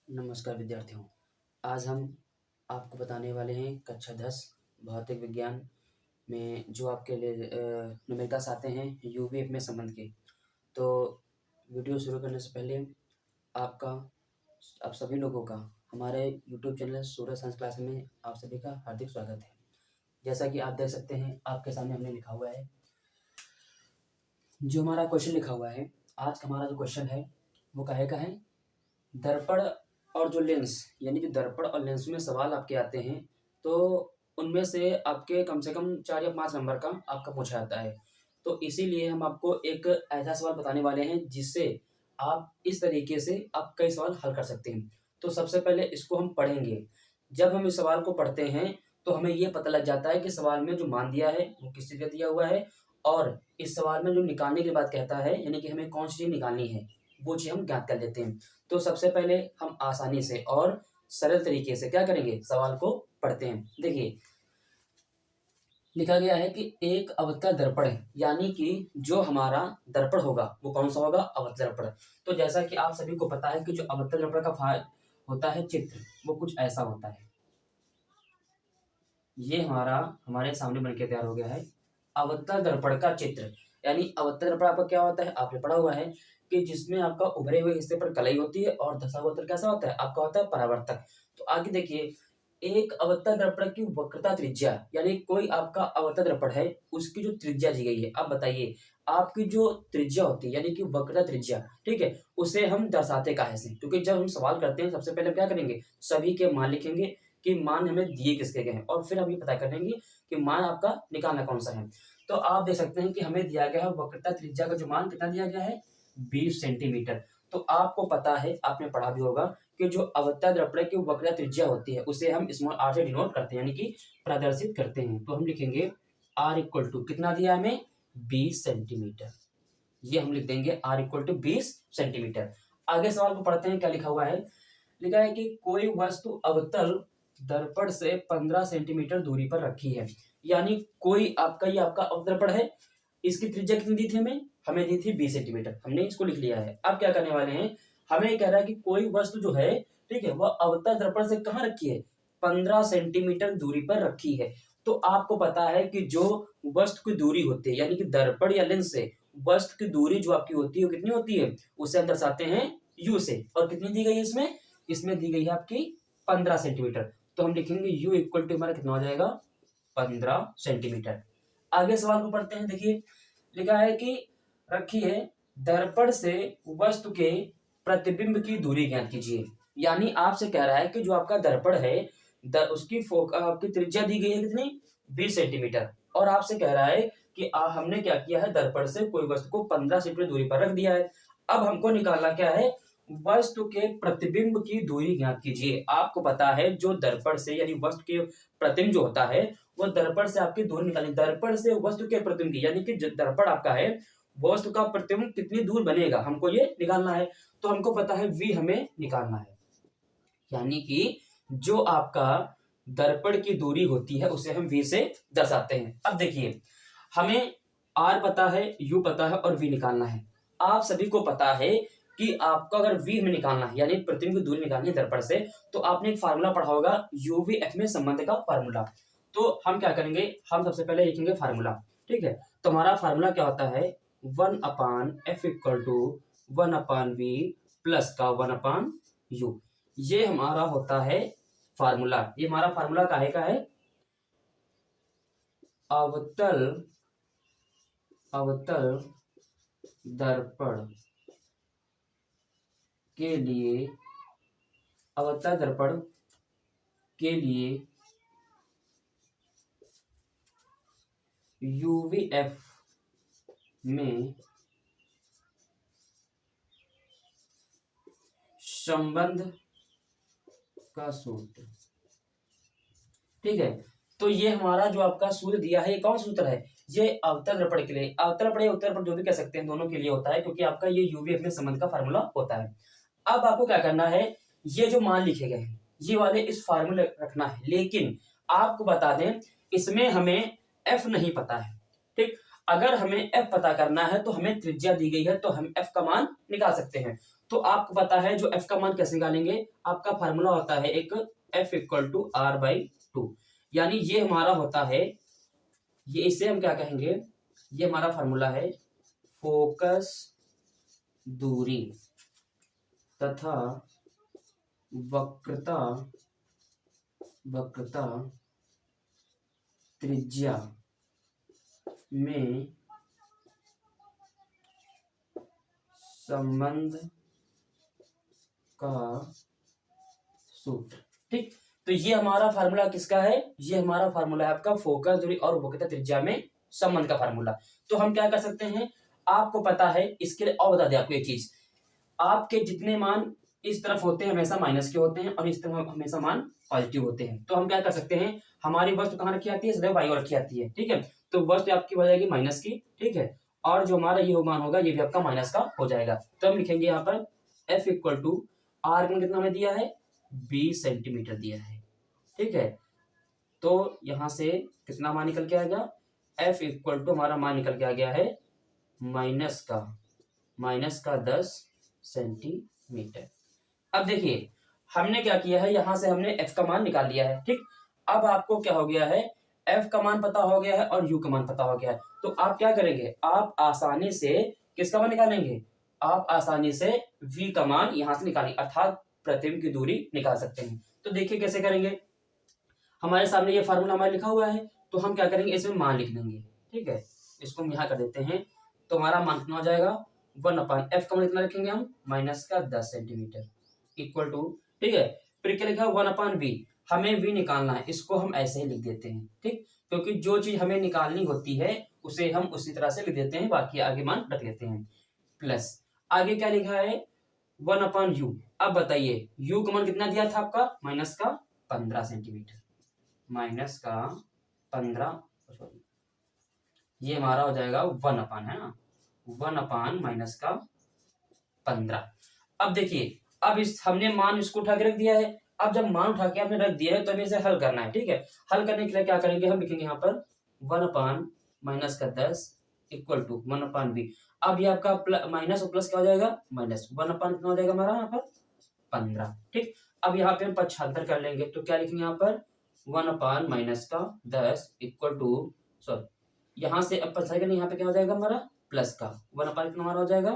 नमस्कार विद्यार्थियों। आज हम आपको बताने वाले हैं कक्षा 10 भौतिक विज्ञान में जो आपके लिए न्यूमेरिकल्स आते हैं यूवीएफ में संबंध के। तो वीडियो शुरू करने से पहले आप सभी लोगों का हमारे यूट्यूब चैनल सूरज साइंस क्लास में आप सभी का हार्दिक स्वागत है। जैसा कि आप देख सकते हैं आपके सामने हमने लिखा हुआ है, जो हमारा क्वेश्चन लिखा हुआ है। आज का हमारा जो क्वेश्चन है वो काहे का है, दर्पण और जो लेंस, यानी कि दर्पण और लेंस में सवाल आपके आते हैं तो उनमें से आपके कम से कम 4 या 5 नंबर का आपका पूछा जाता है। तो इसीलिए हम आपको एक ऐसा सवाल बताने वाले हैं जिससे आप इस तरीके से आप कई सवाल हल कर सकते हैं। तो सबसे पहले इसको हम पढ़ेंगे। जब हम इस सवाल को पढ़ते हैं तो हमें ये पता लग जाता है कि सवाल में जो मान दिया है वो किस चीज़ का दिया हुआ है, और इस सवाल में जो निकालने की बात कहता है यानी कि हमें कौन सी चीज़ निकालनी है वो चीज़ हम ज्ञात कर लेते हैं। तो सबसे पहले हम आसानी से और सरल तरीके से क्या करेंगे, सवाल को पढ़ते हैं। देखिए लिखा गया है कि एक अवतल दर्पण है, यानी कि जो हमारा दर्पण होगा वो कौन सा होगा, अवतल दर्पण। तो जैसा कि आप सभी को पता है कि जो अवतल दर्पण का होता है चित्र, वो कुछ ऐसा होता है। ये हमारे सामने बनके तैयार हो गया है अवतल दर्पण का चित्र। यानी अवतल दर्पण आपका क्या होता है, आपने पढ़ा हुआ है कि जिसमें आपका उभरे हुए हिस्से पर कलई होती है और धसा हुआ उत्तर कैसा होता है, आपका होता है परावर्तक। तो आगे देखिए, एक अवतल दर्पण की वक्रता त्रिज्या, यानी कोई आपका अवतल दर्पण है उसकी जो त्रिज्या दी गई है। अब बताइए आपकी जो त्रिज्या होती है यानी कि वक्रता त्रिज्या, ठीक है, उसे हम दर्शाते काहे से, क्योंकि जब हम सवाल करते हैं सबसे पहले हम क्या करेंगे, सभी के मान लिखेंगे कि मान हमें दिए किसके गए हैं, और फिर हम ये पता करेंगे कि मान आपका निकालना कौन सा है। तो आप देख सकते हैं कि हमें दिया गया है वक्रता त्रिज्या का जो मान कितना दिया गया है, 20 सेंटीमीटर। तो आपको पता है, आपने पढ़ा भी होगा कि जो अवतल दर्पण की वक्रता त्रिज्या होती है उसे हम स्मॉल आर से डिनोट करते हैं, यानी कि प्रदर्शित करते हैं। तो हम लिखेंगे आर इक्वल टू कितना दिया हमें, 20 सेंटीमीटर। ये हम लिख देंगे आर इक्वल टू 20 सेंटीमीटर। आगे सवाल को पढ़ते हैं, क्या लिखा हुआ है। लिखा है कि कोई वस्तु अवतल दर्पण से 15 सेंटीमीटर दूरी पर रखी है। यानी कोई आपका ये आपका अवतल दर्पण है, इसकी त्रिज्या कितनी दी थी हमें दी थी 20 सेंटीमीटर। हमने इसको लिख लिया है। अब क्या करने वाले हैं, हमें कह रहा है कि कोई वस्तु जो है, ठीक है, वह अवतल दर्पण से कहाँ रखी है, 15 सेंटीमीटर दूरी पर रखी है। तो आपको पता है कि जो वस्तु की दूरी होती है यानी कि दर्पण या लेंस से वस्तु की दूरी जो आपकी होती है वो कितनी होती है, उसे हम दर्शाते हैं u से। और कितनी दी गई है इसमें दी गई है आपकी 15 सेंटीमीटर। तो हम लिखेंगे u इक्वल टू हमारा कितना हो जाएगा, 15 सेंटीमीटर। आगे सवाल को पढ़ते हैं। देखिए लिखा है कि रखिए दर्पण से वस्तु के प्रतिबिंब की दूरी ज्ञात कीजिए। यानी आपसे कह रहा है कि जो आपका दर्पण है उसकी आपकी त्रिज्या दी गई है कितनी, 20 सेंटीमीटर। और आपसे कह रहा है कि हमने क्या किया है, दर्पण से कोई वस्तु को 15 सेंटीमीटर दूरी पर रख दिया है। अब हमको निकालना क्या है, वस्तु के प्रतिबिंब की दूरी ज्ञात कीजिए। आपको पता है जो दर्पण से यानी वस्तु के प्रतिबिंब जो होता है वो दर्पण से आपकी दूरी निकालनी, दर्पण से वस्तु के प्रतिबिंब की, यानी कि जो दर्पण आपका है वस्तु का प्रतिबिंब कितनी दूर बनेगा हमको ये निकालना है। तो हमको पता है v हमें निकालना है, यानी कि जो आपका दर्पण की दूरी होती है उसे हम v से दर्शाते हैं। अब देखिए हमें r पता है, u पता है और v निकालना है। आप सभी को पता है कि आपका अगर v हमें निकालना है यानी प्रतिबिंब की दूरी निकालनी है दर्पण से, तो आपने एक फार्मूला पढ़ा होगा UVF में संबंध का फार्मूला। तो हम क्या करेंगे, हम सबसे पहले लिखेंगे फार्मूला, ठीक है। तो हमारा फार्मूला क्या होता है, 1/f equal to 1/v plus का 1/u। ये हमारा होता है फार्मूला। ये हमारा फार्मूला काहे का है, अवतल दर्पण के लिए, अवतल दर्पण के लिए UVF में संबंध का सूत्र, ठीक है। तो ये हमारा जो आपका सूत्र दिया है, ये कौन सूत्र है, ये अवतल दर्पण के लिए, अवतल दर्पण या उत्तल दर्पण जो भी कह सकते हैं, दोनों के लिए होता है, क्योंकि आपका ये UVF में संबंध का फार्मूला होता है। अब आपको क्या करना है, ये जो मान लिखे गए हैं ये वाले इस फार्मूले रखना है, लेकिन आपको बता दें इसमें हमें f नहीं पता है, ठीक। अगर हमें f पता करना है तो हमें त्रिज्या दी गई है तो हम f का मान निकाल सकते हैं। तो आपको पता है जो f का मान कैसे निकालेंगे, आपका फार्मूला होता है एक f इक्वल टू r/2, यानी ये हमारा होता है, ये इसे हम क्या कहेंगे, ये हमारा फार्मूला है फोकस दूरी तथा वक्रता त्रिज्या में संबंध का सूत्र। ठीक, तो ये हमारा फार्मूला किसका है, ये हमारा फार्मूला है आपका फोकस दूरी और वक्रता त्रिज्या में संबंध का फार्मूला। तो हम क्या कर सकते हैं, आपको पता है, इसके लिए और बता दें आपको एक चीज, आपके जितने मान इस तरफ होते हैं हमेशा माइनस के होते हैं और इस तरफ हमेशा मान पॉजिटिव होते हैं। तो हम क्या कर सकते हैं, हमारी वस्तु कहाँ रखी आती है, सदैव बाईं ओर रखी आती है। ठीक है, तो वस्तु आपकी हो जाएगी माइनस की। ठीक है, और जो हमारा ये मान होगा ये भी आपका माइनस का हो जाएगा। तो हम लिखेंगे यहाँ पर f इक्वल टू आर कितना हमें दिया है, 20 सेंटीमीटर दिया है। ठीक है, तो यहाँ से कितना मान निकल के आ गया, f इक्वल टू हमारा मान निकल के आ गया है माइनस का 10 सेंटीमीटर। अब देखिए हमने क्या किया है, यहां से हमने f का मान निकाल लिया है। ठीक, अब आपको क्या हो गया है, f का मान पता हो गया है और u का मान पता हो गया है। तो आप क्या करेंगे, आप आसानी से किसका मान निकालेंगे, आप आसानी से v का मान यहां से निकालेंगे, अर्थात प्रतिबिंब की दूरी निकाल सकते हैं। तो देखिए कैसे करेंगे, हमारे सामने ये फार्मूला हमारे लिखा हुआ है, तो हम क्या करेंगे, इसमें मान लिख देंगे। ठीक है, इसको हम यहाँ कर देते हैं, तो हमारा मान कितना हो जाएगा, 1/f का मान कितना रखेंगे हम, माइनस का 10 सेंटीमीटर इक्वल टू, ठीक है, फिर क्या लिखा 1/v, हमें v निकालना है, इसको हम ऐसे ही लिख देते हैं। ठीक, क्योंकि जो चीज हमें निकालनी होती है उसे हम उसी तरह से लिख देते हैं, बाकी आगे मान रख लेते हैं। प्लस आगे क्या लिखा है, 1/u। अब बताइए u का मान कितना दिया था आपका, माइनस का 15 सेंटीमीटर, माइनस का 15, ये हमारा हो जाएगा 1/, है ना, 1/, माइनस का 15। अब देखिए, अब इस हमने मान इसको उठा के रख दिया है, अब जब मान उठा के आपने रख दिया है तो हमें इसे हल करना है। ठीक है, हल करने के लिए क्या करेंगे, हम लिखेंगे यहाँ पर 1/, माइनस का 10 इक्वल टू 1/v। अब ये आपका माइनस और प्लस क्या हो जाएगा, माइनस 1/, कितना हो जाएगा हमारा यहाँ पर 15। ठीक, अब यहाँ पे हम पक्षांतर कर लेंगे, तो क्या लिखेंगे यहाँ पर 1/, माइनस का 10 इक्वल टू, सॉरी यहाँ से अब पक्षांतर यहाँ पे क्या हो जाएगा हमारा प्लस का 1/, कितना हमारा हो जाएगा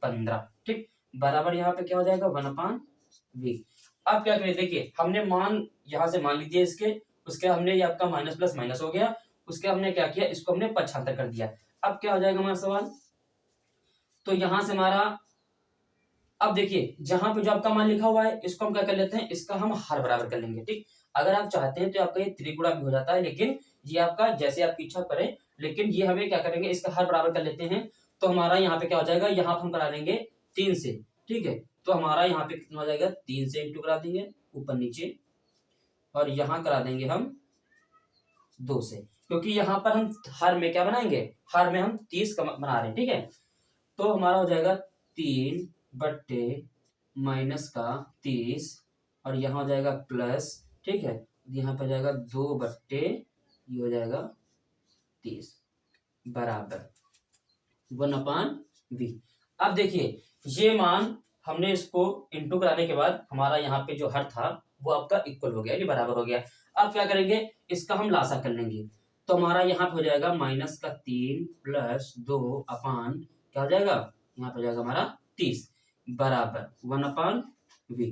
15। ठीक, बराबर यहाँ पे क्या हो जाएगा 1/v। अब क्या करें, देखिए हमने मान यहाँ से मान लीजिए इसके, उसके हमने ये आपका माइनस प्लस माइनस हो गया, उसके हमने क्या किया, इसको हमने पक्षांतर कर दिया। अब क्या हो जाएगा हमारा सवाल, तो यहां से हमारा, अब देखिए जहां पे जो आपका मान लिखा हुआ है इसको हम क्या कर लेते हैं, इसका हम हर बराबर कर लेंगे। ठीक, अगर आप चाहते हैं तो आपका ये त्रिगुणा भी हो जाता है, लेकिन ये आपका जैसे आपकी इच्छा करें, लेकिन ये हमें क्या करेंगे, इसका हर बराबर कर लेते हैं। तो हमारा यहाँ पे क्या हो जाएगा, यहाँ पे हम करा देंगे 3 से। ठीक है, तो हमारा यहाँ पे कितना हो जाएगा, 3 से इंटू करा देंगे ऊपर नीचे, और यहाँ करा देंगे हम 2 से, क्योंकि यहाँ पर हम हर में क्या बनाएंगे, हर में हम 30 का बना रहे हैं। ठीक है, तो हमारा हो जाएगा 3 बट्टे माइनस का 30, और यहाँ हो जाएगा प्लस, ठीक है, यहाँ पर जाएगा 2 बट्टे, ये हो जाएगा 30 बराबर 1/v। अब देखिए ये मान हमने इसको इंटू कराने के बाद हमारा यहाँ पे जो हर था वो आपका इक्वल हो गया, ये बराबर हो गया। अब क्या करेंगे, इसका हम लासा कर लेंगे, तो हमारा यहाँ पे हो जाएगा माइनस का 3 प्लस 2 अपान क्या हो जाएगा, यहाँ पे हो जाएगा हमारा 30 बराबर 1/v।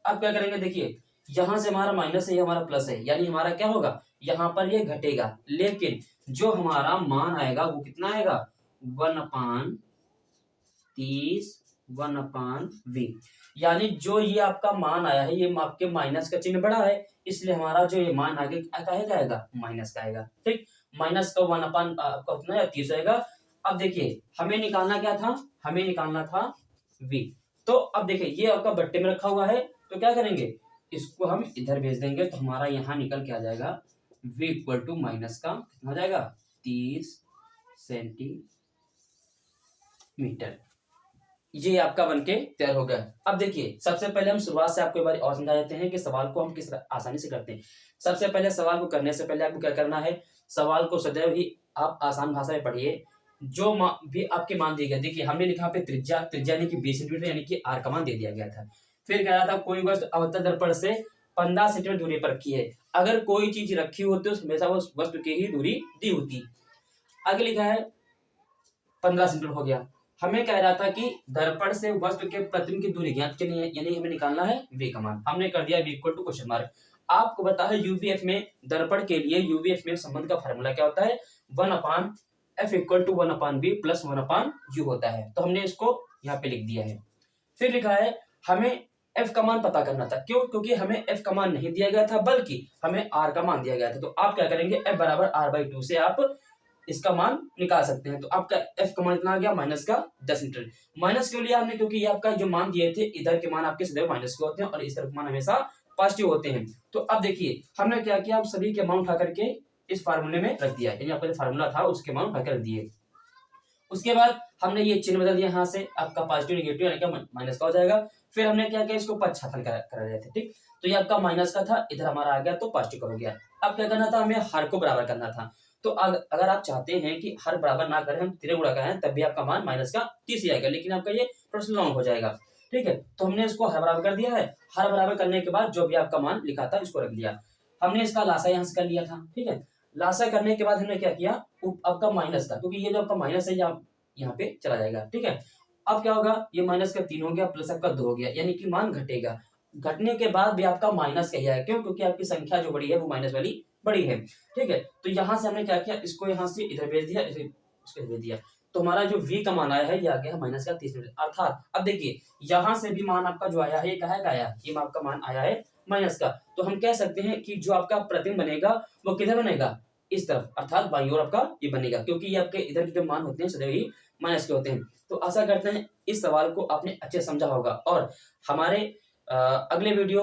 अब क्या करेंगे, देखिए यहाँ से हमारा माइनस है, ये हमारा प्लस है, यानी हमारा क्या होगा, यहाँ पर ये घटेगा, लेकिन जो हमारा मान आएगा वो कितना आएगा, 1/30 1/v। यानी जो ये आपका मान आया है ये आपके माइनस का चिन्ह बड़ा है, इसलिए हमारा जो ये मान आगे क्या जाएगा, माइनस का आएगा। ठीक, माइनस का 1/, आपका उतना 30 आएगा। अब देखिए हमें निकालना क्या था, हमें निकालना था v। तो अब देखिए ये आपका बट्टे में रखा हुआ है, तो क्या करेंगे, इसको हम इधर भेज देंगे, तो हमारा यहाँ निकल के आ जाएगा v इक्वल टू माइनस का कितना हो जाएगा 30 सेंटीमीटर। ये आपका बनके तैयार हो गया। अब देखिए सबसे पहले हम शुरुआत से आपको एक बार और समझा देते हैं कि सवाल को हम किस आसानी से करते हैं। सबसे पहले सवाल को करने से पहले आपको क्या करना है, सवाल को सदैव ही आप आसान भाषा में पढ़िए। जो भी आपके मान दिए गए, देखिए हमने लिखा पे त्रिज्या यानी कि 20 सेंटीमीटर यानी कि आर का मान दे दिया गया था। फिर कह रहा था कोई वस्तु अवतल दर्पण से 15 सेंटीमीटर दूरी पर रखी है। अगर कोई चीज रखी होती है तो हमेशा वो वस्तु की ही दूरी दी होती। आगे लिखा है 15 सेंटीमीटर हो गया। हमें कह रहा था कि दर्पण से वस्तु के प्रतिबिंब की दूरी ज्ञात करनी है, यानी हमें निकालना है v का मान। हमने कर दिया v equal to question mark. आपको पता है यूवीएफ में दर्पण के लिए यूवीएफ में संबंध का फार्मूला क्या होता है, 1/f equal to 1/b plus 1/u होता है। तो हमने इसको यहाँ पे लिख दिया है। फिर लिखा है हमें f का मान पता करना था। क्यों? क्योंकि हमें f का मान नहीं दिया गया था बल्कि हमें r का मान दिया गया था। तो आप क्या करेंगे, f बराबर r/2 से आप इसका मान निकाल सकते हैं। तो आपका f का मान कितना आ गया, माइनस का 10 मीटर। माइनस क्यों लिया हमने, क्योंकि ये आपका जो मान दिए थे इधर के मान आपके सदैव माइनस के होते हैं और इस तरफ मान हमेशा पॉजिटिव होते हैं। तो अब देखिए हमने क्या किया, आप सभी के मान उठा करके इस फार्मूले में रख दिया, यानी आपका जो फार्मूला था उसके मान उठा कर रख दिए। उसके बाद हमने ये चिन्ह बदल दिया, यहाँ से आपका पॉजिटिव नेगेटिव यानी कि माइनस का हो जाएगा। फिर हमने क्या किया, इसको पक्षाघात करा रहे थे, ठीक। तो ये आपका माइनस का था, इधर हमारा आ गया तो पॉजिटिव का हो गया। अब क्या करना था, हमें हर को बराबर करना था। तो अगर आप चाहते हैं कि हर बराबर ना करें, हम तिरे गुणा करें, तब भी आपका मान माइनस का 30 ही आएगा, लेकिन आपका ये प्रश्न लॉन्ग हो जाएगा, ठीक है। तो हमने इसको हर बराबर कर दिया है। हर बराबर करने के बाद जो भी आपका मान लिखा था इसको रख लिया। हमने इसका लासा यहाँ से कर लिया था, ठीक है। लासा करने के बाद हमने क्या किया, आपका माइनस का, क्योंकि ये जो आपका माइनस है यहाँ पे चला जाएगा, ठीक है। अब क्या होगा, ये माइनस का 3 हो गया प्लस आपका 2 हो गया, यानी कि मान घटेगा। घटने के बाद भी आपका माइनस का ही आएगा, क्यों? क्योंकि आपकी संख्या जो बड़ी है वो माइनस वाली बड़ी है, ठीक है। तो यहाँ से हमने क्या किया, इसको यहाँ से इधर भेज दिया, इसे इसको भेज दिया। तो हमारा जो v का मान आया है ये आ गया माइनस का 30 मीटर। अर्थात अब देखिए यहाँ से भी मान आपका जो आया है ये कहा का आया, ये आपका मान आया है माइनस का। तो हम कह सकते हैं कि जो आपका प्रतिबिंब बनेगा वो किधर बनेगा, इस तरफ, अर्थात बाईं ओर आपका ये बनेगा, क्योंकि ये आपके इधर के जो मान होते हैं सदैव ही माइनस के होते हैं। तो आशा करते हैं इस सवाल को आपने अच्छे समझा होगा। और हमारे अगले वीडियो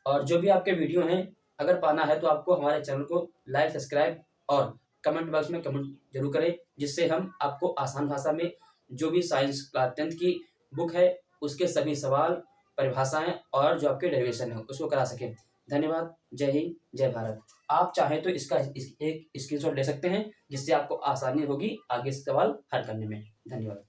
और जो भी आपके वीडियो हैं अगर पाना है तो आपको हमारे चैनल को लाइक, सब्सक्राइब और कमेंट बॉक्स में कमेंट जरूर करें, जिससे हम आपको आसान भाषा में जो भी साइंस क्लास 10th की बुक है उसके सभी सवाल, परिभाषाएं और जो आपके डेरिवेशन है उसको करा सकें। धन्यवाद। जय हिंद, जय भारत। आप चाहें तो इसका एक स्क्रीनशॉट ले सकते हैं, जिससे आपको आसानी होगी आगे सवाल हल करने में। धन्यवाद।